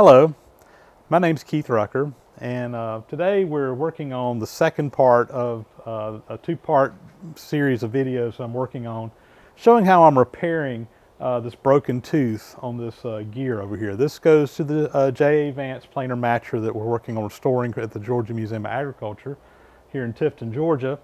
Hello, my name's Keith Rucker, and today we're working on the second part of a two-part series of videos I'm working on showing how I'm repairing this broken tooth on this gear over here. This goes to the J.A. Vance planer matcher that we're working on restoring at the Georgia Museum of Agriculture here in Tifton, Georgia.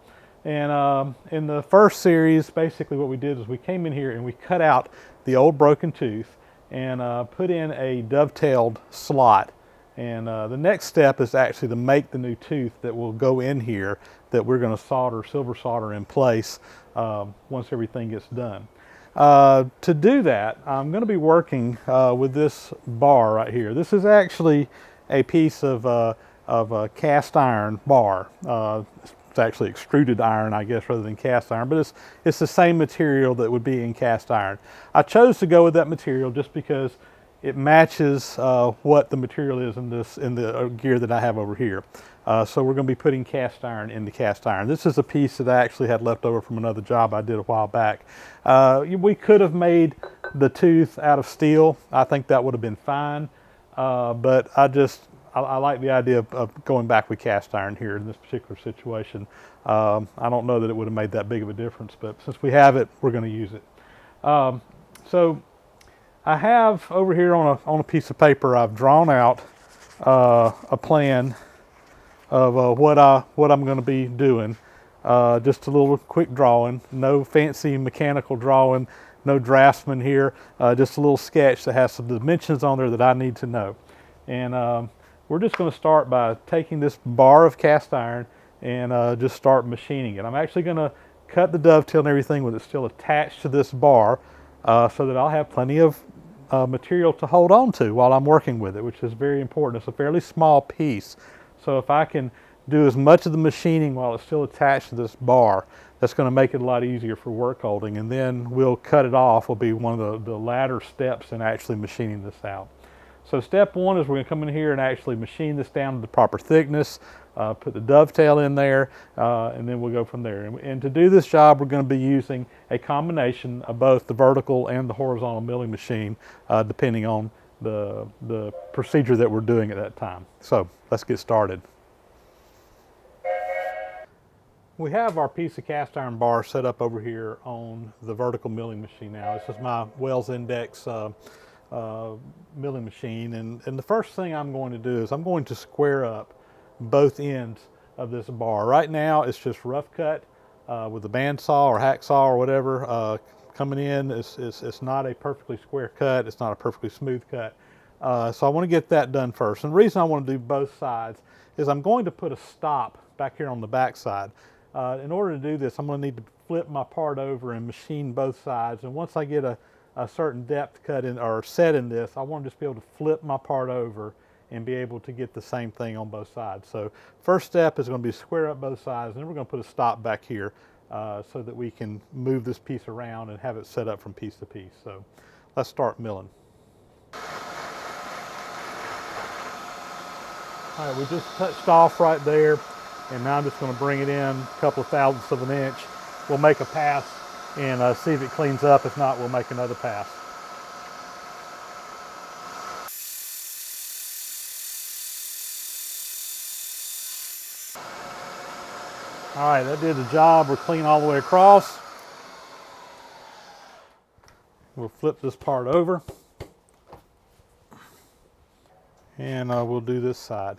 And in the first series, basically what we did is we came in here and we cut out the old broken tooth and put in a dovetailed slot. And the next step is actually to make the new tooth that will go in here that we're going to silver solder in place once everything gets done. To do that, I'm going to be working with this bar right here. This is actually a piece of a cast iron bar. It's actually extruded iron, I guess, rather than cast iron, but it's the same material that would be in cast iron. I chose to go with that material just because it matches what the material is in the gear that I have over here. So we're going to be putting cast iron into cast iron. This is a piece that I actually had left over from another job I did a while back. We could have made the tooth out of steel. I think that would have been fine, but I like the idea of going back with cast iron here in this particular situation. I don't know that it would have made that big of a difference, but since we have it, we're going to use it. So I have over here on a piece of paper, I've drawn out a plan of what I'm going to be doing. Just a little quick drawing, no fancy mechanical drawing, no draftsman here, just a little sketch that has some dimensions on there that I need to know. And we're just going to start by taking this bar of cast iron and just start machining it. I'm actually going to cut the dovetail and everything with it still attached to this bar so that I'll have plenty of material to hold on to while I'm working with it, which is very important. It's a fairly small piece. So if I can do as much of the machining while it's still attached to this bar, that's going to make it a lot easier for work holding. And then we'll cut it off, will be one of the latter steps in actually machining this out. So step one is we're going to come in here and actually machine this down to the proper thickness, put the dovetail in there, and then we'll go from there. And to do this job, we're going to be using a combination of both the vertical and the horizontal milling machine, depending on the procedure that we're doing at that time. So let's get started. We have our piece of cast iron bar set up over here on the vertical milling machine now. This is my Wells Index milling machine, and the first thing I'm going to do is I'm going to square up both ends of this bar. Right now it's just rough cut with a bandsaw or hacksaw or whatever coming in. It's not a perfectly square cut, it's not a perfectly smooth cut, so I want to get that done first. And the reason I want to do both sides is I'm going to put a stop back here on the back side. In order to do this, I'm going to need to flip my part over and machine both sides, and once I get a certain depth cut in or set in this, I want to just be able to flip my part over and be able to get the same thing on both sides. So first step is going to be square up both sides, and then we're going to put a stop back here so that we can move this piece around and have it set up from piece to piece. So let's start milling. All right, we just touched off right there, and now I'm just going to bring it in a couple of thousandths of an inch. We'll make a pass and see if it cleans up. If not, we'll make another pass. All right, that did the job. We're clean all the way across. We'll flip this part over, and we'll do this side.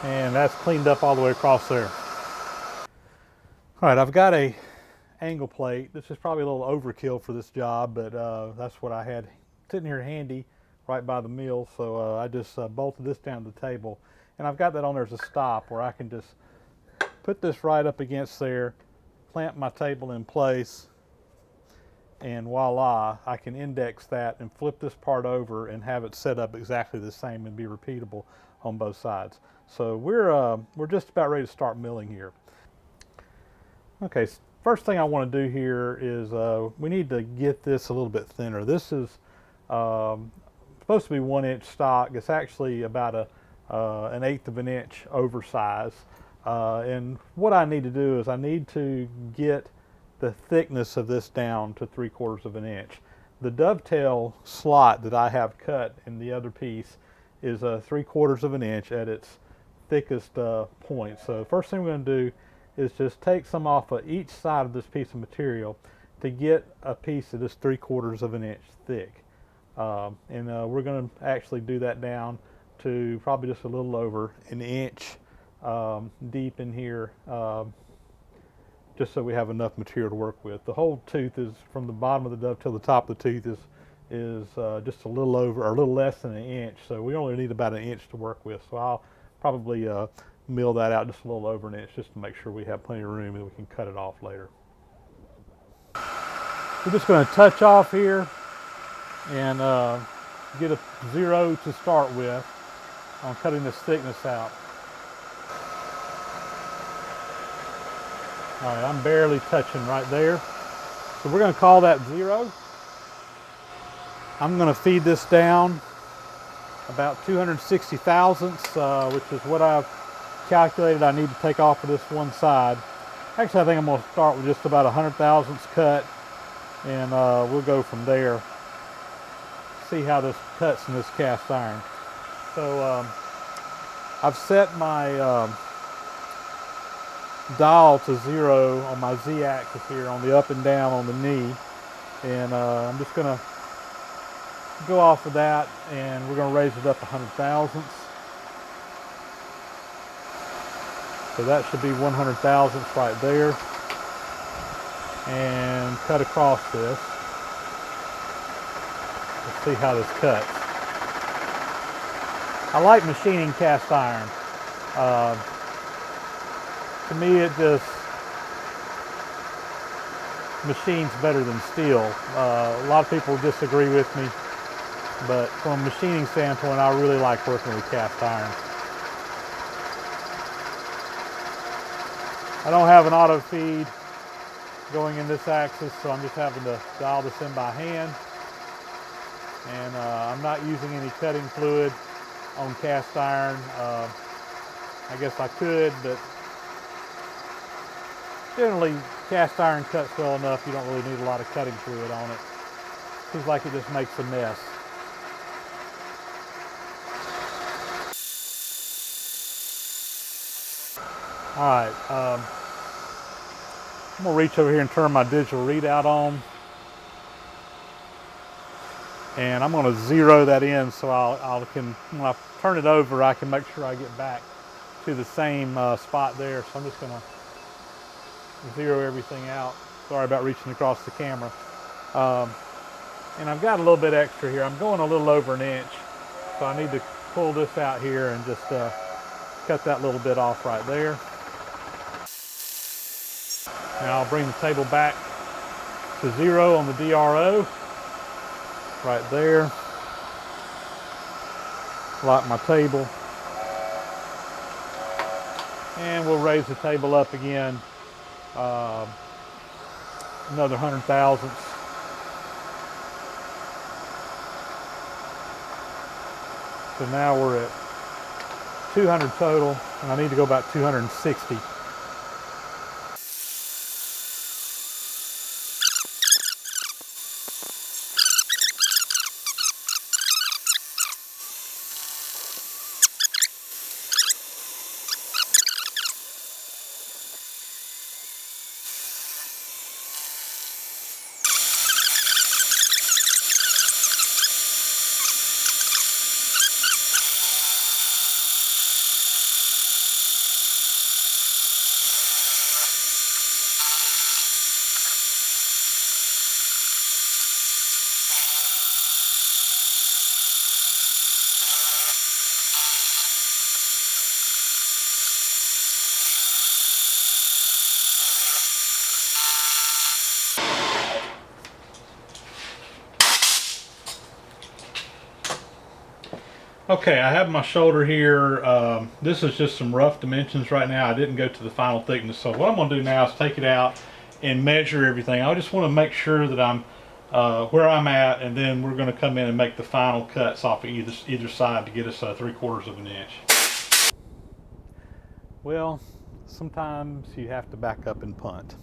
And that's cleaned up all the way across there. All right, I've got a angle plate. This is probably a little overkill for this job, but that's what I had sitting here handy right by the mill. So I just bolted this down to the table, and I've got that on there as a stop where I can just put this right up against there, clamp my table in place, and voila, I can index that and flip this part over and have it set up exactly the same and be repeatable on both sides. So we're just about ready to start milling here. Okay, first thing I want to do here is we need to get this a little bit thinner. This is supposed supposed to be 1 inch stock. It's actually about an 1/8 of an inch oversize. And what I need to do is I need to get the thickness of this down to 3/4 of an inch. The dovetail slot that I have cut in the other piece is 3/4 of an inch at its thickest point. So first thing we're going to do is just take some off of each side of this piece of material to get a piece that is 3/4 of an inch thick. And we're going to actually do that down to probably just a little over an inch deep in here, just so we have enough material to work with. The whole tooth is from the bottom of the dovetail to the top of the tooth is just a little over or a little less than an inch, so we only need about an inch to work with. So I'll probably mill that out just a little over an inch just to make sure we have plenty of room and we can cut it off later. We're just going to touch off here and get a 0 to start with on cutting this thickness out. All right, I'm barely touching right there. So we're going to call that 0. I'm going to feed this down about 260 thousandths, which is what I've calculated I need to take off of this one side. Actually, I think I'm going to start with just about 100 thousandths cut, and we'll go from there. See how this cuts in this cast iron. So I've set my dial to 0 on my Z-axis here on the up and down on the knee, and I'm just going to go off of that, and we're going to raise it up 100 thousandths. So that should be 100 thousandths right there, and cut across this. Let's see how this cuts. I like machining cast iron. To me, it just machines better than steel. A lot of people disagree with me, but from a machining standpoint, I really like working with cast iron. I don't have an auto feed going in this axis, so I'm just having to dial this in by hand. And I'm not using any cutting fluid on cast iron. I guess I could, but generally cast iron cuts well enough, you don't really need a lot of cutting fluid on it. Seems like it just makes a mess. Alright, I'm going to reach over here and turn my digital readout on. And I'm going to 0 that in so when I turn it over, I can make sure I get back to the same spot there. So I'm just going to 0 everything out. Sorry about reaching across the camera. And I've got a little bit extra here. I'm going a little over an inch, so I need to pull this out here and just cut that little bit off right there. Now I'll bring the table back to 0 on the DRO, right there. Lock my table. And we'll raise the table up again, another 100 thousandths. So now we're at 200 total, and I need to go about 260. Okay, I have my shoulder here. This is just some rough dimensions right now. I didn't go to the final thickness. So what I'm going to do now is take it out and measure everything. I just want to make sure that I'm where I'm at, and then we're going to come in and make the final cuts off of either side to get us 3/4 of an inch. Well, sometimes you have to back up and punt,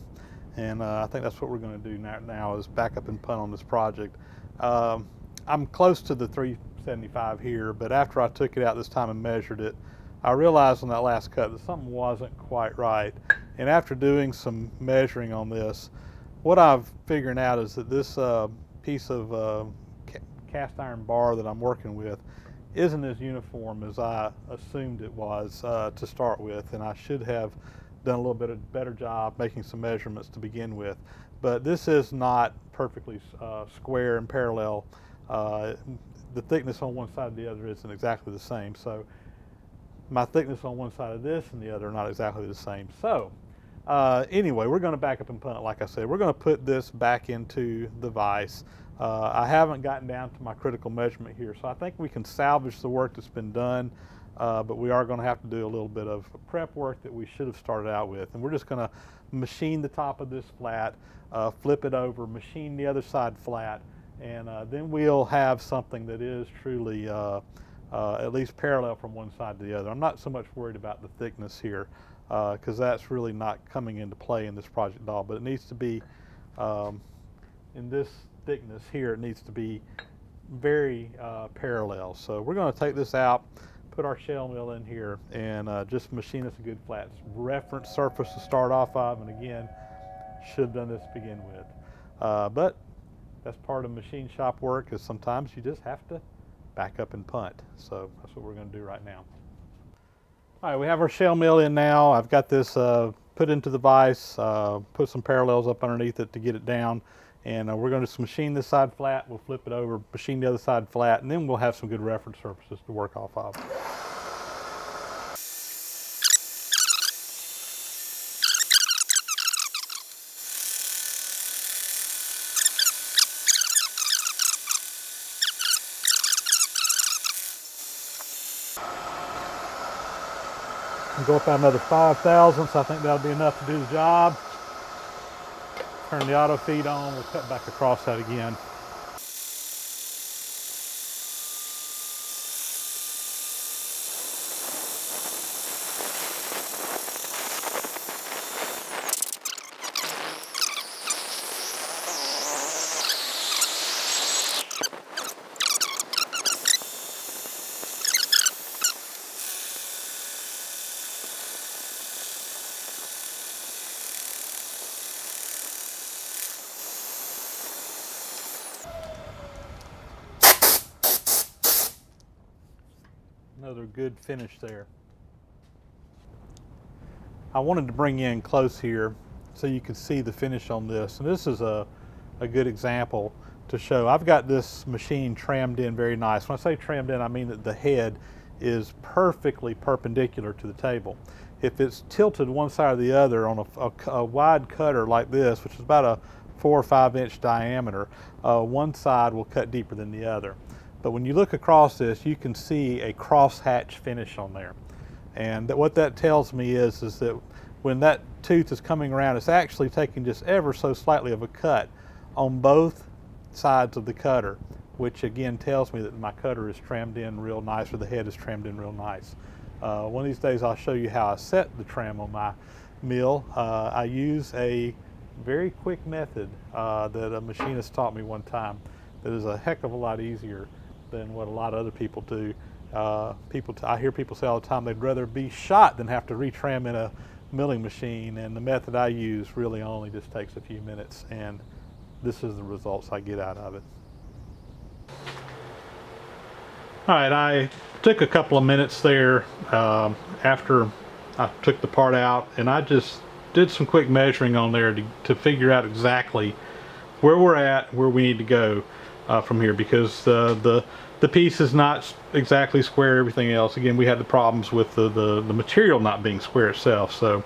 and I think that's what we're going to do now is back up and punt on this project. I'm close to the 375 here, but after I took it out this time and measured it, I realized on that last cut that something wasn't quite right. And after doing some measuring on this, what I've figured out is that this piece of cast iron bar that I'm working with isn't as uniform as I assumed it was to start with, and I should have done a little bit of better job making some measurements to begin with. But this is not perfectly square and parallel. The thickness on one side of the other isn't exactly the same, so my thickness on one side of this and the other are not exactly the same. So anyway, we're going to back up and punt. Like I said, we're going to put this back into the vise. I haven't gotten down to my critical measurement here, so I think we can salvage the work that's been done, but we are going to have to do a little bit of prep work that we should have started out with. And we're just going to machine the top of this flat, flip it over, machine the other side flat, and then we'll have something that is truly at least parallel from one side to the other. I'm not so much worried about the thickness here because that's really not coming into play in this project at all, but it needs to be in this thickness here, it needs to be very parallel. So we're going to take this out, put our shell mill in here, and just machine us a good flat reference surface to start off of, and again, should have done this to begin with. But that's part of machine shop work, is sometimes you just have to back up and punt. So that's what we're going to do right now. All right, we have our shell mill in now. I've got this put into the vise, put some parallels up underneath it to get it down, and we're going to just machine this side flat. We'll flip it over, machine the other side flat, and then we'll have some good reference surfaces to work off of. Go up by another 5 thousandths. I think that'll be enough to do the job. Turn the auto feed on. We'll cut back across that again. Another good finish there. I wanted to bring you in close here so you could see the finish on this. And this is a good example to show. I've got this machine trimmed in very nice. When I say trimmed in, I mean that the head is perfectly perpendicular to the table. If it's tilted one side or the other on a wide cutter like this, which is about a 4 or 5 inch diameter, one side will cut deeper than the other. But when you look across this, you can see a crosshatch finish on there. And what that tells me is that when that tooth is coming around, it's actually taking just ever so slightly of a cut on both sides of the cutter, which again tells me that my cutter is trimmed in real nice, or the head is trimmed in real nice. One of these days I'll show you how I set the trim on my mill. I use a very quick method that a machinist taught me one time that is a heck of a lot easier than what a lot of other people do. I hear people say all the time they'd rather be shot than have to retrim in a milling machine, and the method I use really only just takes a few minutes, and this is the results I get out of it. All right, I took a couple of minutes there after I took the part out, and I just did some quick measuring on there to figure out exactly where we're at, where we need to go from here, because the piece is not exactly square. Everything else, again, we had the problems with the material not being square itself. So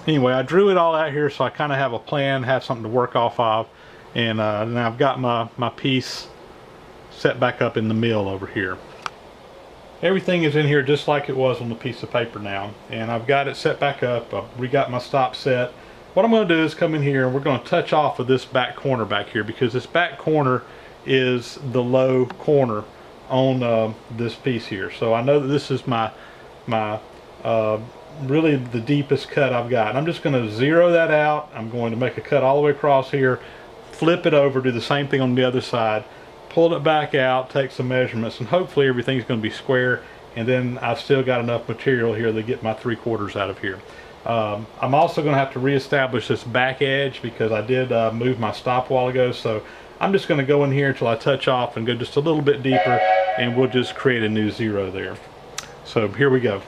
anyway, I drew it all out here so I kind of have a plan, have something to work off of, and now I've got my piece set back up in the mill over here. Everything is in here just like it was on the piece of paper now, and I've got it set back up. We got my stop set. what I'm going to do is come in here and we're going to touch off of this back corner back here, because this back corner is the low corner on this piece here. So I know that this is my really the deepest cut I've got. And I'm just going to zero that out. I'm going to make a cut all the way across here, flip it over, do the same thing on the other side, pull it back out, take some measurements, and hopefully everything's going to be square. And then I've still got enough material here to get my 3/4 out of here. I'm also going to have to reestablish this back edge because I did move my stop a while ago. So I'm just going to go in here until I touch off and go just a little bit deeper, and we'll just create a new zero there. So here we go.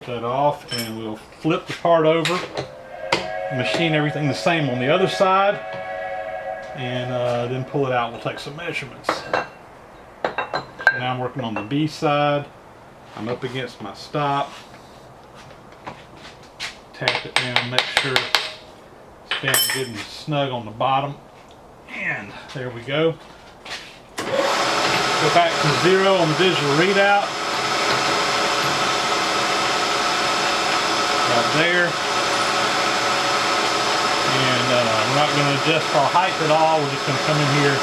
That off, and we'll flip the part over, machine everything the same on the other side, and then pull it out. We'll take some measurements. So now I'm working on the B side. I'm up against my stop. Tap it down, make sure it's down good and snug on the bottom. And there we go. Go back to 0 on the digital readout. Right there. And we're not going to adjust our height at all. We're just going to come in here,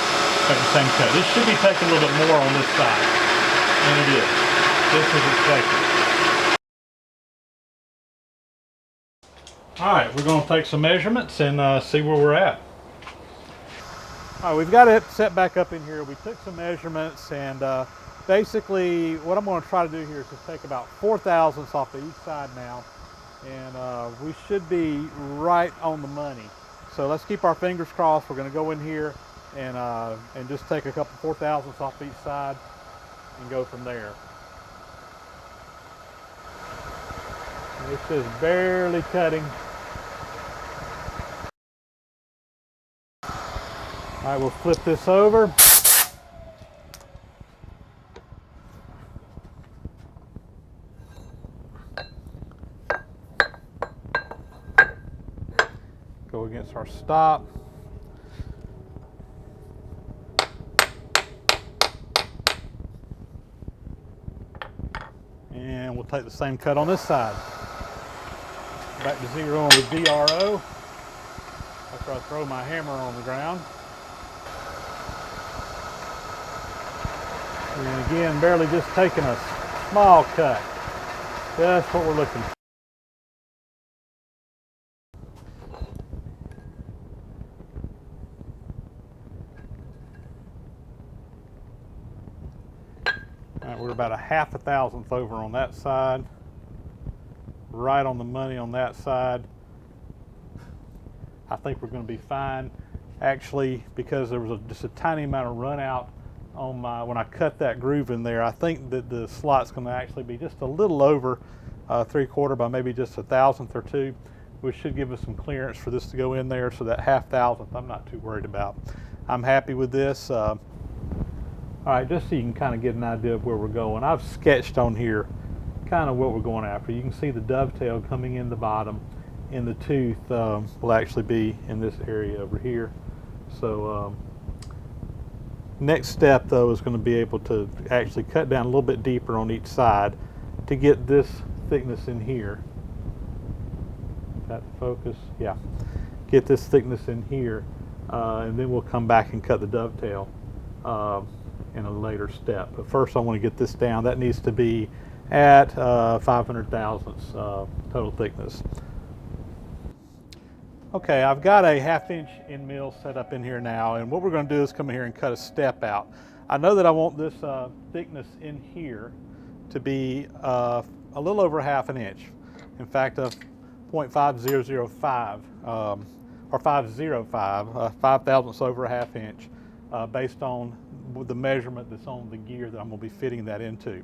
take the same cut. This should be taking a little bit more on this side, and it is. This is expected. All right, we're going to take some measurements and see where we're at. All right, we've got it set back up in here. We took some measurements, and basically what I'm going to try to do here is just take about 4 thousandths off of each side now, and we should be right on the money. So let's keep our fingers crossed. We're going to go in here and just take a couple 4 thousandths off each side and go from there. It's just barely cutting. All right, we'll flip this over. Go against our stop. And we'll take the same cut on this side. Back to 0 on the DRO after I throw my hammer on the ground. And again, barely just taking a small cut. That's what we're looking for. All right, we're about a 1/2 thousandth over on that side. Right on the money on that side. I think we're going to be fine. Actually, because there was just a tiny amount of run out on when I cut that groove in there, I think that the slot's going to actually be just a little over 3/4 by maybe just 1 thousandth or 2, which should give us some clearance for this to go in there. So that 1/2 thousandth I'm not too worried about. I'm happy with this. All right, just so you can kind of get an idea of where we're going, I've sketched on here kind of what we're going after. You can see the dovetail coming in the bottom, and the tooth will actually be in this area over here. So next step though is going to be able to actually cut down a little bit deeper on each side to get this thickness in here. Is that the focus? Yeah. Get this thickness in here, and then we'll come back and cut the dovetail in a later step. But first I want to get this down. That needs to be at 500 thousandths total thickness. Okay, I've got a 1/2 inch end mill set up in here now, and what we're going to do is come in here and cut a step out. I know that I want this thickness in here to be a little over 1/2 inch. In fact, 0.5005 or 505, 5 thousandths over 1/2 inch, based on the measurement that's on the gear that I'm going to be fitting that into.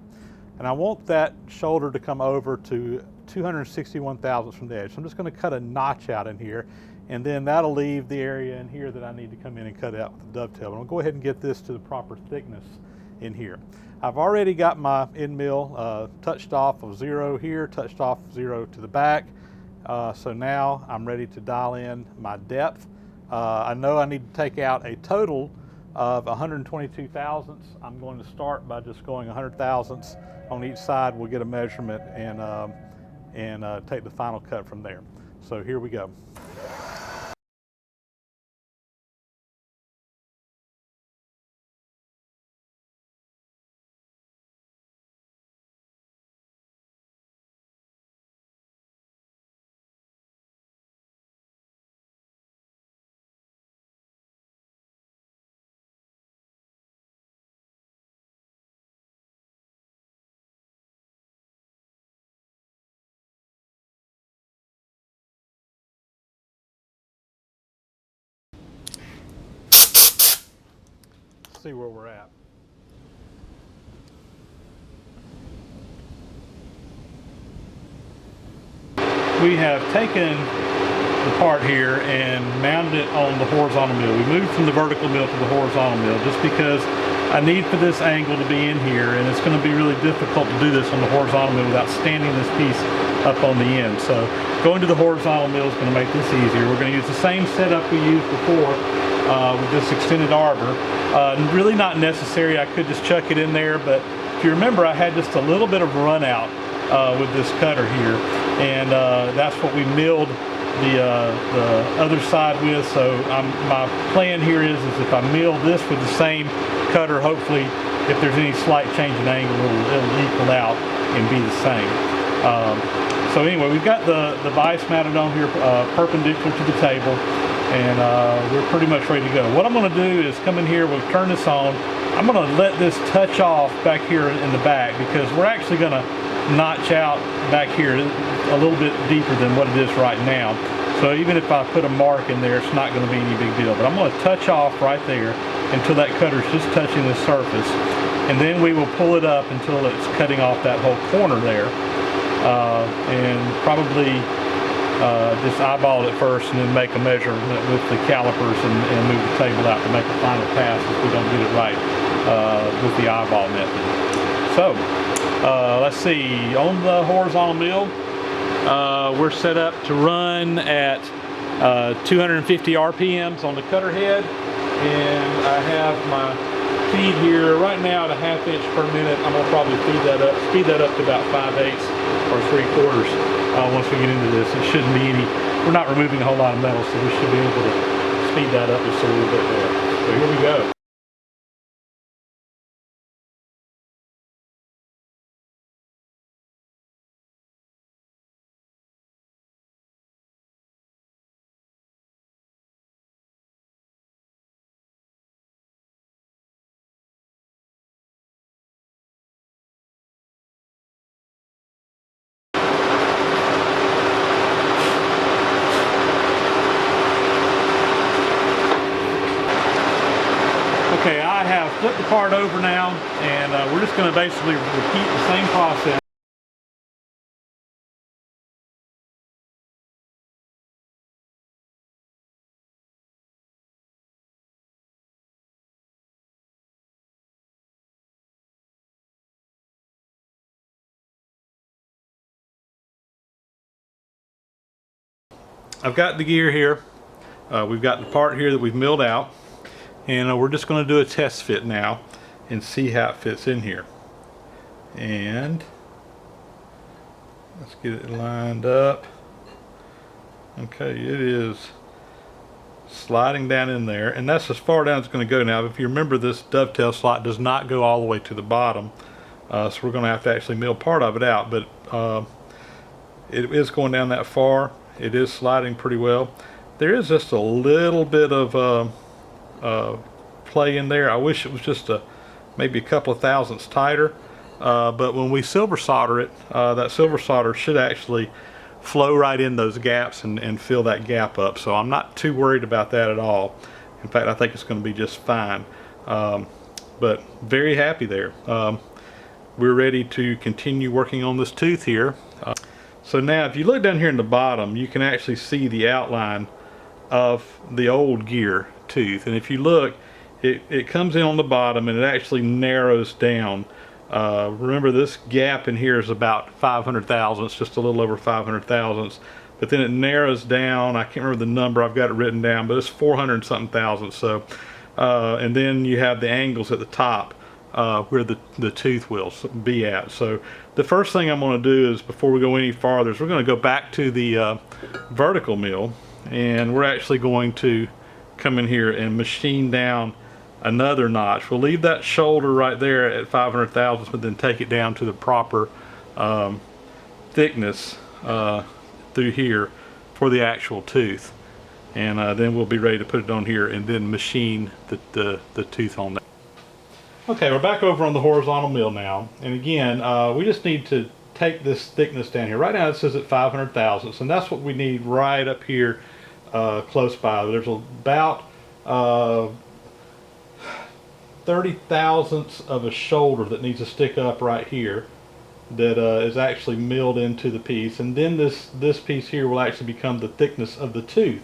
And I want that shoulder to come over to 261 thousandths from the edge. So I'm just going to cut a notch out in here, and then that'll leave the area in here that I need to come in and cut out with the dovetail. And I'll go ahead and get this to the proper thickness in here. I've already got my end mill touched off of 0 here, touched off 0 to the back, So now I'm ready to dial in my depth. I know I need to take out a total of 122 thousandths. I'm going to start by just going 100 thousandths on each side. We'll get a measurement and take the final cut from there. So here we go. See where we're at. We have taken the part here and mounted it on the horizontal mill. We moved from the vertical mill to the horizontal mill just because I need for this angle to be in here, and it's going to be really difficult to do this on the horizontal mill without standing this piece up on the end. So going to the horizontal mill is going to make this easier. We're going to use the same setup we used before with this extended arbor. Really not necessary. I could just chuck it in there, but if you remember, I had just a little bit of run out with this cutter here, and that's what we milled the other side with. So my plan here is if I mill this with the same cutter, hopefully if there's any slight change in angle, it'll equal out and be the same. So anyway, we've got the vise mounted on here perpendicular to the table, and we're pretty much ready to go. What I'm going to do is come in here, we'll turn this on. I'm going to let this touch off back here in the back, because we're actually going to notch out back here a little bit deeper than what it is right now. So even if I put a mark in there, it's not going to be any big deal. But I'm going to touch off right there until that cutter's just touching the surface, and then we will pull it up until it's cutting off that whole corner there, and probably just eyeball it first and then make a measurement with the calipers and move the table out to make a final pass if we don't get it right with the eyeball method. So let's see, on the horizontal mill, we're set up to run at 250 RPMs on the cutter head, and I have my feed here right now at a 1/2 inch per minute. I'm going to probably speed that up to about 5/8 or 3/4 once we get into this. It shouldn't be we're not removing a whole lot of metal, so we should be able to speed that up just a little bit there. So here we go. Okay, I have flipped the part over now, and we're just going to basically repeat the same process. I've got the gear here. We've got the part here that we've milled out, and we're just going to do a test fit now and see how it fits in here. And let's get it lined up. Okay, it is sliding down in there, and that's as far down as it's going to go. Now, if you remember, this dovetail slot does not go all the way to the bottom, so we're going to have to actually mill part of it out, but it is going down that far. It is sliding pretty well. There is just a little bit of play in there. I wish it was just maybe a couple of thousandths tighter, but when we silver solder it, that silver solder should actually flow right in those gaps and fill that gap up. So I'm not too worried about that at all. In fact, I think it's going to be just fine. But very happy there. We're ready to continue working on this tooth here. So now if you look down here in the bottom, you can actually see the outline of the old gear tooth, and if you look, it comes in on the bottom and it actually narrows down. Remember, this gap in here is about 500 thousandths, just a little over 500 thousandths. but then it narrows down. I can't remember the number, I've got it written down, but it's 400 and something thousand. So and then you have the angles at the top where the tooth will be at. So the first thing I'm going to do is, before we go any farther, is we're going to go back to the vertical mill, and we're actually going to come in here and machine down another notch. We'll leave that shoulder right there at 500 thousandths, but then take it down to the proper thickness through here for the actual tooth, and then we'll be ready to put it on here and then machine the tooth on that. Okay, we're back over on the horizontal mill now, and again we just need to take this thickness down here. Right now it says at 500 thousandths, and that's what we need right up here close by. There's about 30 thousandths of a shoulder that needs to stick up right here, that is actually milled into the piece, and then this piece here will actually become the thickness of the tooth.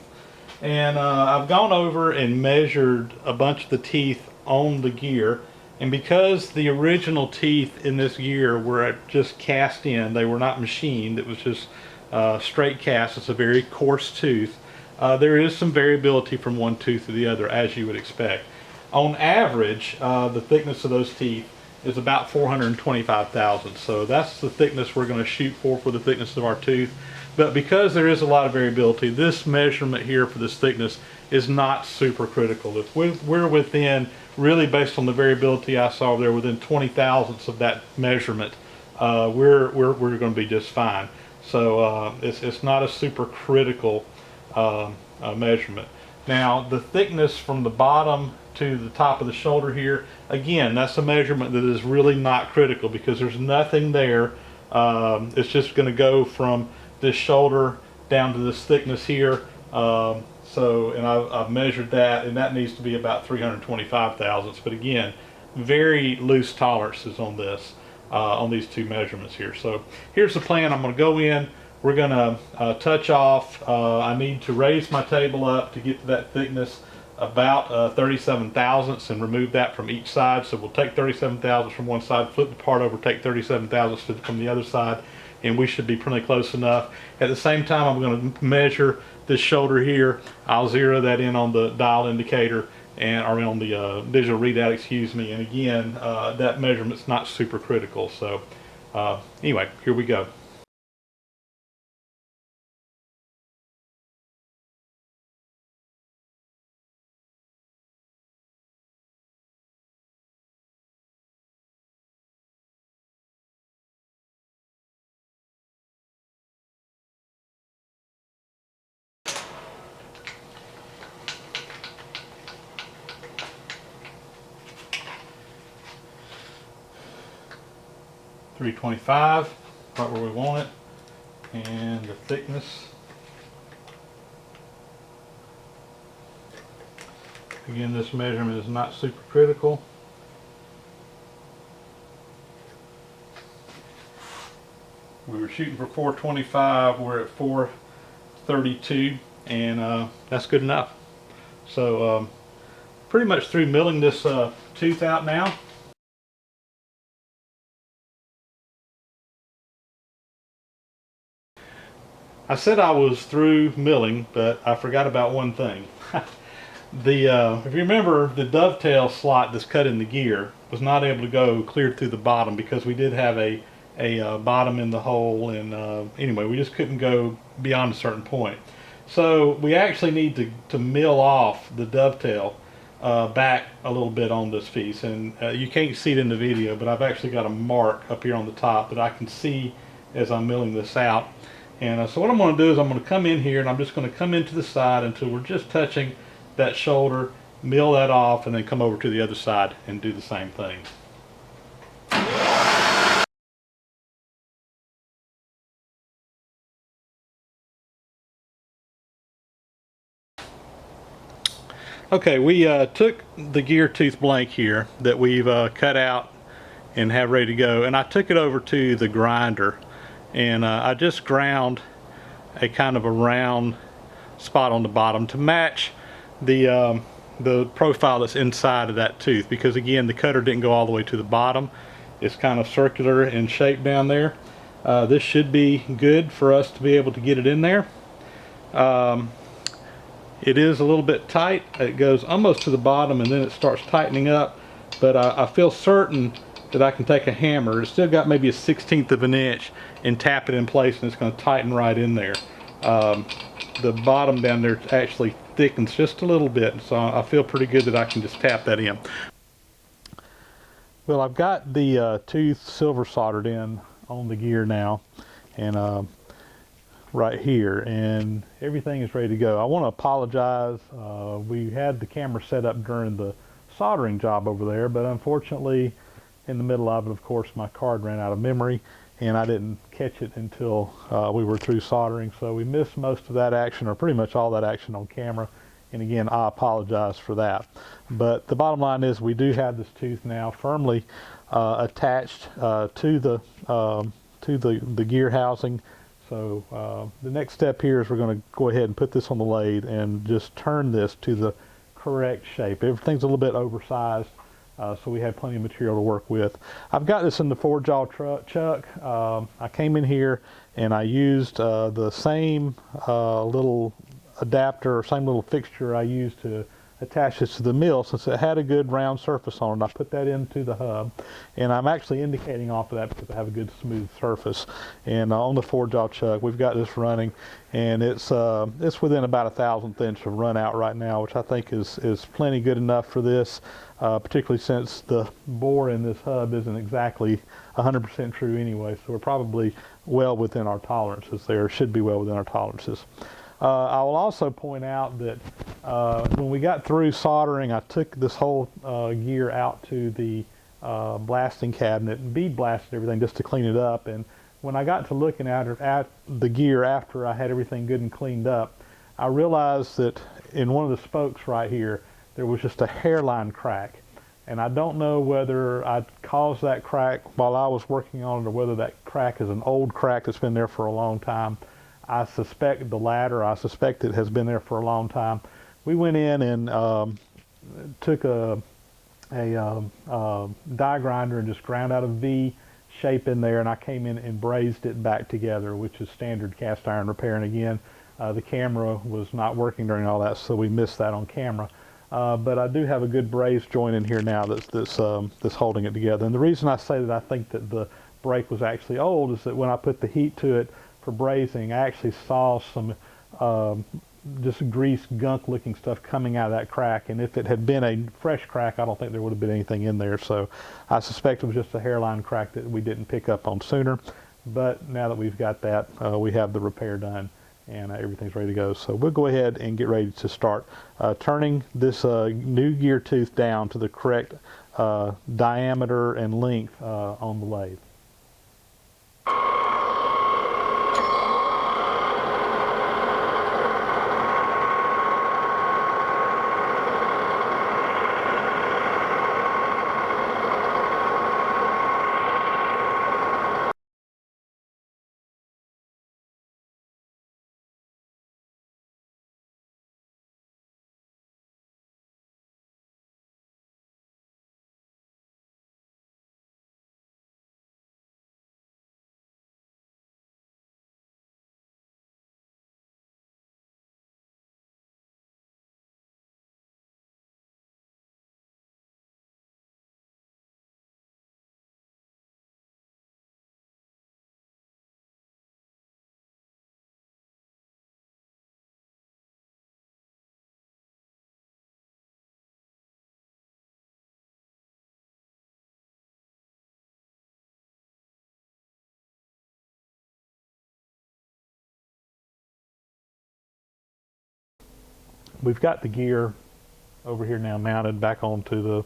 And I've gone over and measured a bunch of the teeth on the gear, and because the original teeth in this gear were just cast in, they were not machined, it was just straight cast, it's a very coarse tooth, there is some variability from one tooth to the other, as you would expect. On average, the thickness of those teeth is about 425 thousandths. So that's the thickness we're going to shoot for the thickness of our tooth. But because there is a lot of variability, this measurement here for this thickness is not super critical. If we're within, really based on the variability I saw there, within 20 thousandths of that measurement, we're going to be just fine. So it's not a super critical measurement. Now the thickness from the bottom to the top of the shoulder here, again, that's a measurement that is really not critical because there's nothing there. It's just going to go from this shoulder down to this thickness here. And I've measured that, and that needs to be about 325 thousandths. But again, very loose tolerances on this, on these two measurements here. So here's the plan. I'm going to go in. We're going to touch off. I need to raise my table up to get to that thickness about 37 thousandths and remove that from each side. So we'll take 37 thousandths from one side, flip the part over, take 37 thousandths from the other side, and we should be pretty close enough. At the same time, I'm going to measure this shoulder here. I'll zero that in on the dial indicator, or on the digital readout, excuse me. And again, that measurement's not super critical. So anyway, here we go. .325, right where we want it, and the thickness. Again, this measurement is not super critical. We were shooting for 425, we're at 432, and that's good enough. So pretty much through milling this tooth out now. I said I was through milling, but I forgot about one thing. If you remember, the dovetail slot that's cut in the gear was not able to go clear through the bottom because we did have a bottom in the hole, and anyway, we just couldn't go beyond a certain point. So we actually need to mill off the dovetail back a little bit on this piece, and you can't see it in the video, but I've actually got a mark up here on the top that I can see as I'm milling this out. And so what I'm going to do is I'm going to come in here, and I'm just going to come into the side until we're just touching that shoulder, mill that off, and then come over to the other side and do the same thing. Okay, we took the gear tooth blank here that we've cut out and have ready to go, and I took it over to the grinder, and I just ground a kind of a round spot on the bottom to match the profile that's inside of that tooth, because again, the cutter didn't go all the way to the bottom. It's kind of circular in shape down there. This should be good for us to be able to get it in there. It is a little bit tight. It goes almost to the bottom and then it starts tightening up, but I feel certain that I can take a hammer. It's still got maybe a 1/16 of an inch and tap it in place, and it's going to tighten right in there. The bottom down there actually thickens just a little bit, so I feel pretty good that I can just tap that in. Well, I've got the tooth silver soldered in on the gear now, and right here, and everything is ready to go. I want to apologize. We had the camera set up during the soldering job over there, but unfortunately in the middle of it, of course, my card ran out of memory and I didn't catch it until we were through soldering, so we missed most of that action, or pretty much all that action, on camera. And again, I apologize for that. But the bottom line is we do have this tooth now firmly attached to the gear housing. So the next step here is we're going to go ahead and put this on the lathe and just turn this to the correct shape. Everything's a little bit oversized, so we have plenty of material to work with. I've got this in the 4-jaw chuck. I came in here and I used the same little adapter, or same little fixture I used to attach this to the mill, since it had a good round surface on it. I put that into the hub, and I'm actually indicating off of that because I have a good smooth surface. And on the 4-jaw chuck, we've got this running, and it's within about a 1,000th inch of run out right now, which I think is plenty good enough for this, particularly since the bore in this hub isn't exactly 100% true anyway, so we're probably well within our tolerances there, should be well within our tolerances. I will also point out that when we got through soldering, I took this whole gear out to the blasting cabinet and bead blasted everything just to clean it up. And when I got to looking at the gear after I had everything good and cleaned up, I realized that in one of the spokes right here, there was just a hairline crack. And I don't know whether I caused that crack while I was working on it, or whether that crack is an old crack that's been there for a long time. I suspect the latter. I suspect it has been there for a long time. We went in and took a die grinder and just ground out a V shape in there, and I came in and brazed it back together, which is standard cast iron repair. And again, the camera was not working during all that, so we missed that on camera. But I do have a good braze joint in here now that's holding it together. And the reason I say that I think that the brake was actually old is that when I put the heat to it for brazing, I actually saw some just grease, gunk looking stuff coming out of that crack, and if it had been a fresh crack, I don't think there would have been anything in there. So I suspect it was just a hairline crack that we didn't pick up on sooner. But now that we've got that, we have the repair done, and everything's ready to go. So we'll go ahead and get ready to start turning this new gear tooth down to the correct diameter and length on the lathe. We've got the gear over here now mounted back onto the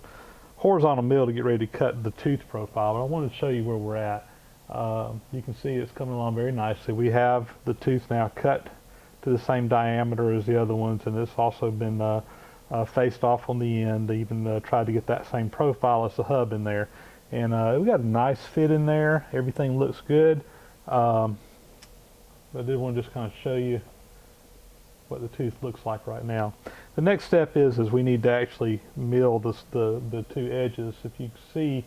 horizontal mill to get ready to cut the tooth profile. But I wanted to show you where we're at. You can see it's coming along very nicely. We have the tooth now cut to the same diameter as the other ones, and it's also been faced off on the end. They even tried to get that same profile as the hub in there. And we got a nice fit in there. Everything looks good. I did want to just kind of show you what the tooth looks like right now. The next step is we need to actually mill the two edges. If you see,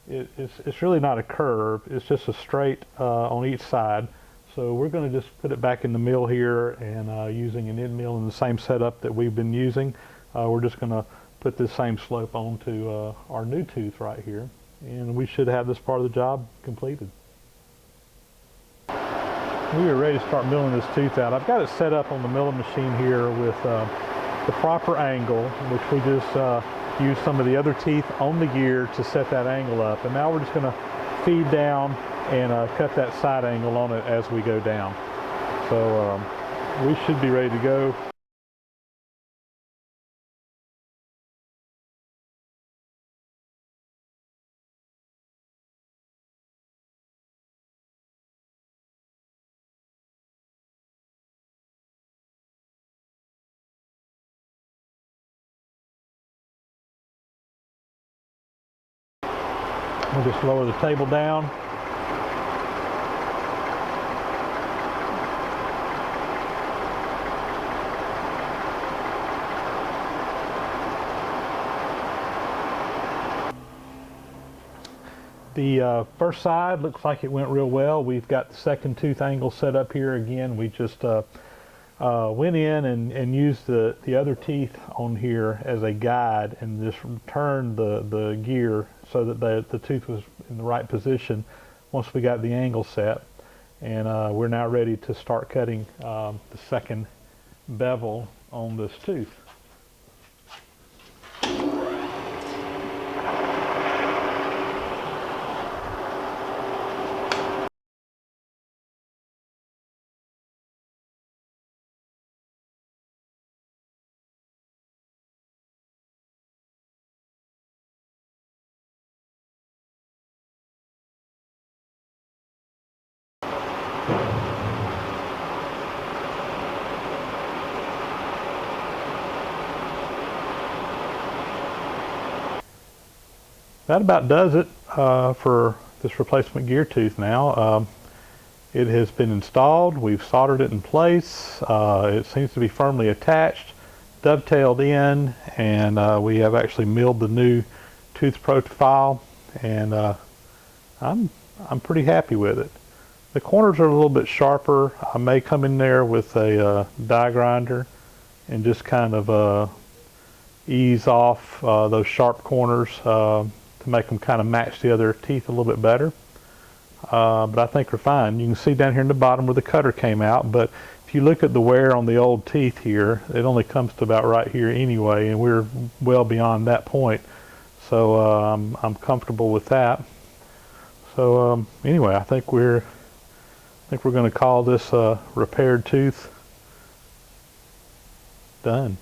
it's really not a curve. It's just a straight on each side. So we're going to just put it back in the mill here, and using an end mill in the same setup that we've been using, we're just going to put this same slope onto our new tooth right here, and we should have this part of the job completed. We are ready to start milling this tooth out. I've got it set up on the milling machine here with the proper angle, which we just use some of the other teeth on the gear to set that angle up. And now we're just going to feed down and cut that side angle on it as we go down. So we should be ready to go. We'll just lower the table down. The first side looks like it went real well. We've got the second tooth angle set up here again. We just went in and used the other teeth on here as a guide and just turned the gear so that the tooth was in the right position once we got the angle set. And we're now ready to start cutting the second bevel on this tooth. That about does it for this replacement gear tooth now. It has been installed, we've soldered it in place, it seems to be firmly attached, dovetailed in, and we have actually milled the new tooth profile, and I'm pretty happy with it. The corners are a little bit sharper. I may come in there with a die grinder and just kind of ease off those sharp corners to make them kind of match the other teeth a little bit better. But I think we're fine. You can see down here in the bottom where the cutter came out, but if you look at the wear on the old teeth here, it only comes to about right here anyway, and we're well beyond that point. So I'm comfortable with that. So anyway, I think we're going to call this repaired tooth done.